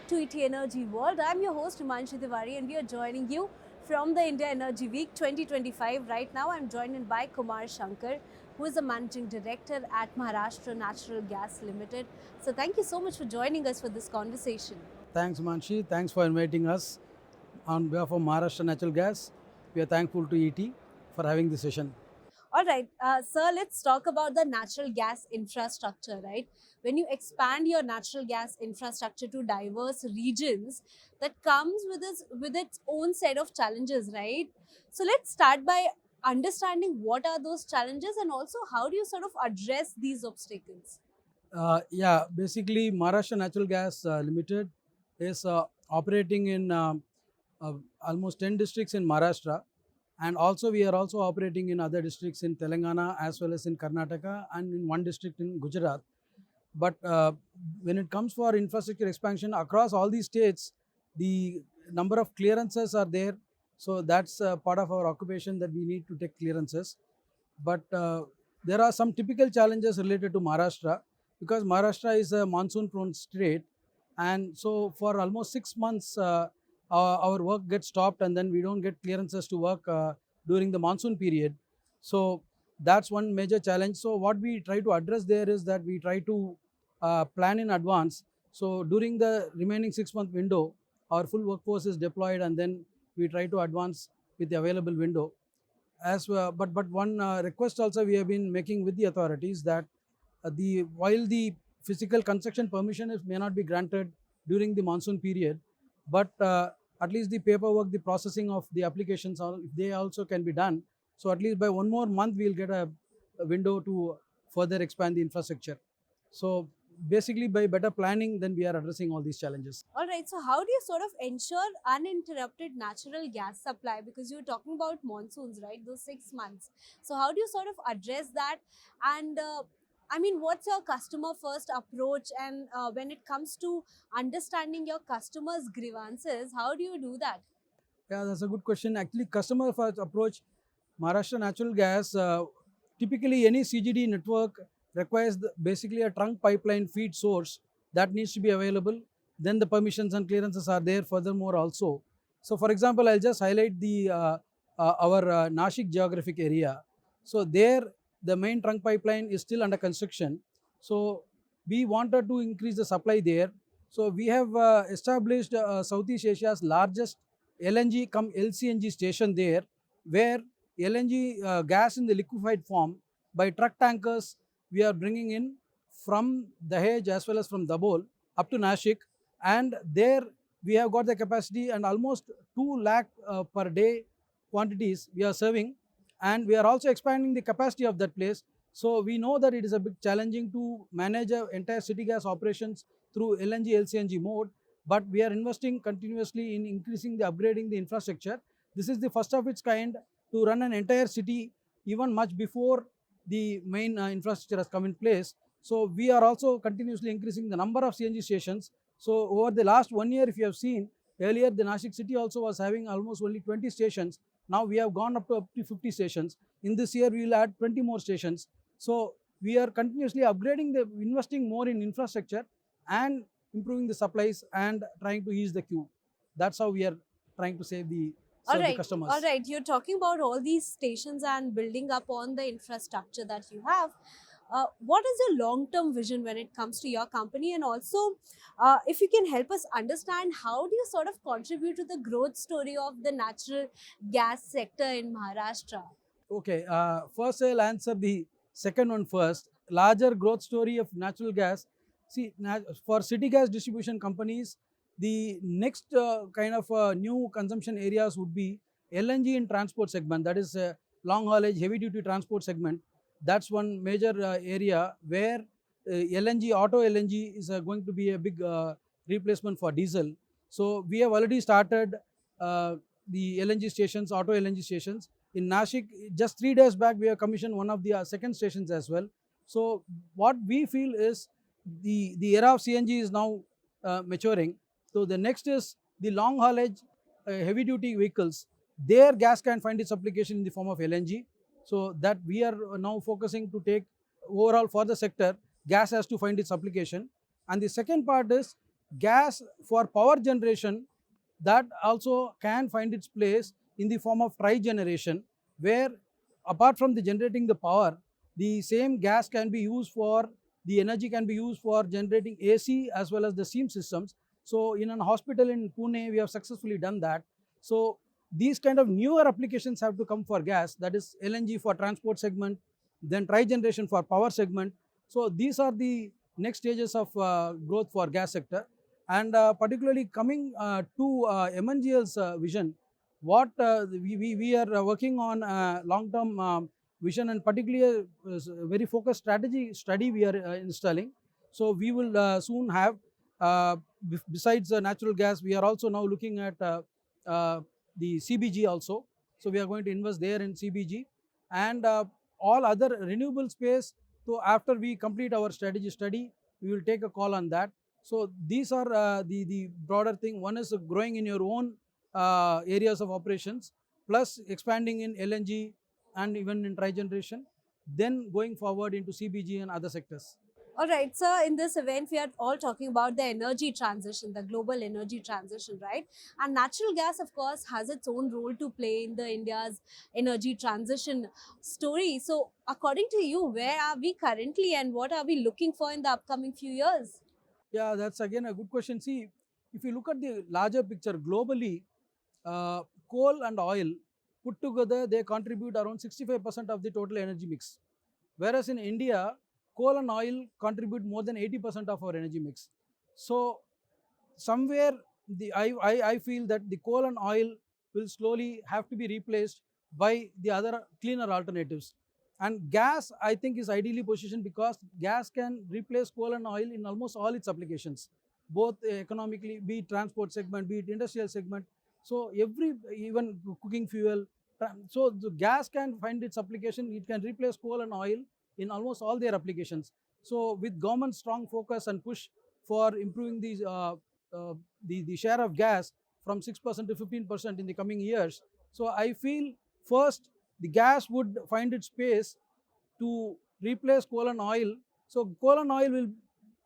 back to ET Energy World. I'm your host Himanshi Tiwari and we are joining you from the India Energy Week 2025. Right now I'm joined by Kumar Shanker, who is the Managing Director at Maharashtra Natural Gas Limited. So thank you so much for joining us for this conversation. Thanks, Manshi. Thanks for inviting us. On behalf of Maharashtra Natural Gas, we are thankful to ET for having this session. All right, sir, let's talk about the natural gas infrastructure, right? When you expand your natural gas infrastructure to diverse regions, that comes with its own set of challenges, right? So let's start by understanding what are those challenges and also how do you sort of address these obstacles? Basically, Maharashtra Natural Gas Limited is operating in almost 10 districts in Maharashtra, and also we are also operating in other districts in Telangana as well as in Karnataka and in one district in Gujarat. But when it comes for infrastructure expansion across all these states, the number of clearances are there. So that's part of our occupation that we need to take clearances. But there are some typical challenges related to Maharashtra because Maharashtra is a monsoon prone state, and so for almost 6 months our work gets stopped and then we don't get clearances to work during the monsoon period. So that's one major challenge. So what we try to address there is that we try to plan in advance. So during the remaining 6 month window, our full workforce is deployed and then we try to advance with the available window. As well, but one request also we have been making with the authorities that the while the physical construction permission may not be granted during the monsoon period, but at least the paperwork, the processing of the applications, if they also can be done. So at least by one more month we'll get a window to further expand the infrastructure. So basically by better planning, then we are addressing all these challenges. All right, so how do you sort of ensure uninterrupted natural gas supply? Because you were talking about monsoons, right? Those 6 months. So, how do you sort of address that? And I mean, what's your customer first approach? And when it comes to understanding your customers' grievances, how do you do that? Yeah, that's a good question. Actually, customer first approach, Maharashtra Natural Gas, typically any CGD network requires basically a trunk pipeline feed source that needs to be available. Then the permissions and clearances are there furthermore also. So for example, I'll just highlight the our Nashik geographic area. So there the main trunk pipeline is still under construction. So we wanted to increase the supply there. So we have established Southeast Asia's largest LNG come LCNG station there, where LNG gas in the liquefied form by truck tankers we are bringing in from Dahej as well as from Dabhol up to Nashik, and there we have got the capacity and almost 2 lakh per day quantities we are serving, and we are also expanding the capacity of that place. So we know that it is a bit challenging to manage entire city gas operations through LNG LCNG mode, but we are investing continuously in increasing the upgrading the infrastructure. This is the first of its kind to run an entire city even much before the main infrastructure has come in place. So we are also continuously increasing the number of CNG stations. So over the last 1 year, if you have seen, earlier the Nashik city also was having almost only 20 stations. Now we have gone up to 50 stations. In this year, we will add 20 more stations. So we are continuously upgrading investing more in infrastructure and improving the supplies and trying to ease the queue. That's how we are trying to serve the customers. All right. You're talking about all these stations and building up on the infrastructure that you have. What is your long-term vision when it comes to your company? And also, if you can help us understand how do you sort of contribute to the growth story of the natural gas sector in Maharashtra? Okay, first I'll answer the second one first. Larger growth story of natural gas. See, for city gas distribution companies, the next kind of new consumption areas would be LNG in transport segment. That is long haulage, heavy duty transport segment. That's one major area where LNG, auto LNG is going to be a big replacement for diesel. So we have already started the LNG stations, auto LNG stations. In Nashik, just 3 days back, we have commissioned one of the second stations as well. So what we feel is the era of CNG is now maturing. So the next is the long haulage heavy duty vehicles. Their gas can find its application in the form of LNG. So that we are now focusing to take overall for the sector, gas has to find its application. And the second part is gas for power generation, that also can find its place in the form of trigeneration, where apart from the generating the power, the same gas can be used for, the energy can be used for generating AC as well as the steam systems. So in an hospital in Pune, we have successfully done that. So these kind of newer applications have to come for gas, that is LNG for transport segment, then trigeneration for power segment. So these are the next stages of growth for gas sector. And particularly coming to MNGL's vision, what we are working on long-term vision, and particularly a very focused strategy study we are installing. So we will soon have, besides natural gas, we are also now looking at uh, the CBG also. So we are going to invest there in CBG and all other renewable space. So after we complete our strategy study, we will take a call on that. So these are the broader thing. One is growing in your own areas of operations, plus expanding in LNG and even in trigeneration, then going forward into CBG and other sectors. All right, so in this event, we are all talking about the energy transition, the global energy transition, right? And natural gas, of course, has its own role to play in the India's energy transition story. So, according to you, where are we currently and what are we looking for in the upcoming few years? Yeah, that's again a good question. See, if you look at the larger picture globally, coal and oil put together, they contribute around 65% of the total energy mix. Whereas in India, coal and oil contribute more than 80% of our energy mix. So somewhere I feel that the coal and oil will slowly have to be replaced by the other cleaner alternatives. And gas, I think, is ideally positioned because gas can replace coal and oil in almost all its applications, both economically, be it transport segment, be it industrial segment. So every, even cooking fuel. So the gas can find its application. It can replace coal and oil in almost all their applications. So with government strong focus and push for improving these the share of gas from 6% to 15% in the coming years. So I feel first the gas would find its space to replace coal and oil. So coal and oil will,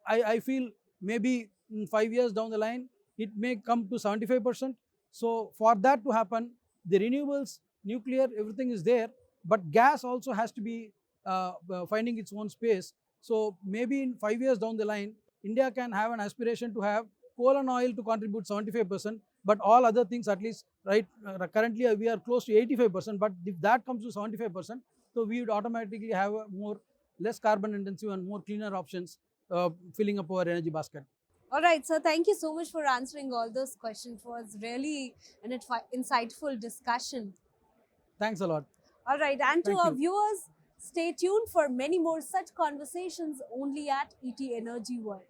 I feel, maybe in 5 years down the line, it may come to 75%. So for that to happen, the renewables, nuclear, everything is there, but gas also has to be finding its own space. So maybe in 5 years down the line, India can have an aspiration to have coal and oil to contribute 75%, but all other things, at least right currently we are close to 85%. But if that comes to 75%, so we would automatically have a more less carbon intensive and more cleaner options filling up our energy basket. All right, so thank you so much for answering all those questions. It was really an insightful discussion. Thanks a lot. All right, and to Thank our you. viewers, stay tuned for many more such conversations only at ET Energy World.